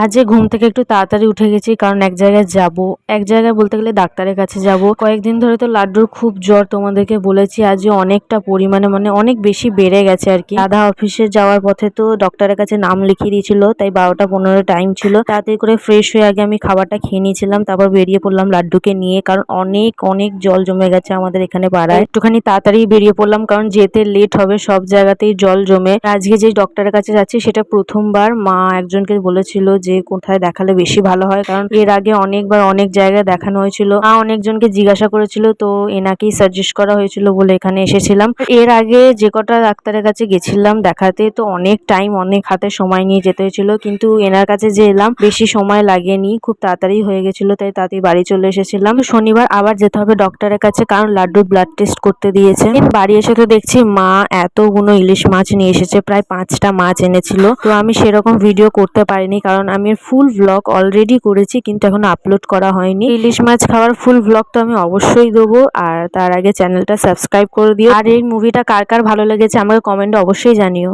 আজকে ঘুম থেকে একটু তাড়াতাড়ি উঠে গেছি, কারণ এক জায়গায় যাব। এক জায়গায় বলতে গেলে ডাক্তারের কাছে যাব। কয়েকদিন ধরে তো লাড্ডুর খুব জ্বর, তোমাদেরকে বলেছি। আজকে অনেকটা পরিমাণে, মানে অনেক বেশি বেড়ে গেছে আর কি। দাদা অফিসে যাওয়ার পথে তো ডক্টরের কাছে নাম লিখিয়ে দিয়েছিল, তাই 12টা 15 টাইম ছিল। তাড়াতাড়ি করে ফ্রেশ হয়ে আগে আমি খাবারটা খেয়ে নিয়েছিলাম, তারপর বেরিয়ে পড়লাম লাড্ডুকে নিয়ে, কারণ অনেক অনেক জল জমে গেছে আমাদের এখানে পাড়ায়। একটুখানি তাড়াতাড়ি বেরিয়ে পড়লাম, কারণ যেতে লেট হবে, সব জায়গাতেই জল জমে। আজকে যে ডক্টরের কাছে যাচ্ছি সেটা প্রথমবার। মা একজনকে বলেছিল যে কোথায় দেখালে বেশি ভালো হয়, কারণ এর আগে অনেকবার অনেক জায়গায় দেখানো হয়েছিল। মা অনেকজনকে জিজ্ঞাসা করেছিল, তো এনাকেই সাজেস্ট করা হয়েছিল বলে এখানে এসেছিলাম। এর আগে যে কটা ডাক্তারের কাছে গেছিলাম দেখাতে, তো অনেক টাইম, অনেক হাতে সময় নিয়ে যেতে হয়েছিল, কিন্তু এনার কাছে যে এলাম বেশি সময় লাগেনি, খুব তাড়াতাড়ি হয়ে গেছিল, তাই তাড়াতাড়ি বাড়ি চলে এসেছিলাম। শনিবার আবার যেতে হবে ডক্টরের কাছে, কারণ লাড্ডুর ব্লাড টেস্ট করতে দিয়েছে। বাড়ি এসে তো দেখছি মা এতগুলো ইলিশ মাছ নিয়ে এসেছে, প্রায় 5টা মাছ এনেছিল। তো আমি সেরকম ভিডিও করতে পারিনি, কারণ আমি ফুল ব্লগ অলরেডি করেছি, কিন্তু এখন আপলোড করা হয়নি। ইলিশ মাছ খাওয়ার ফুল ব্লগ তো আমি অবশ্যই দেবো, আর তার আগে চ্যানেলটা সাবস্ক্রাইব করে দিও। আর এই মুভিটা কার কার ভালো লেগেছে আমাকে কমেন্টে অবশ্যই জানিও।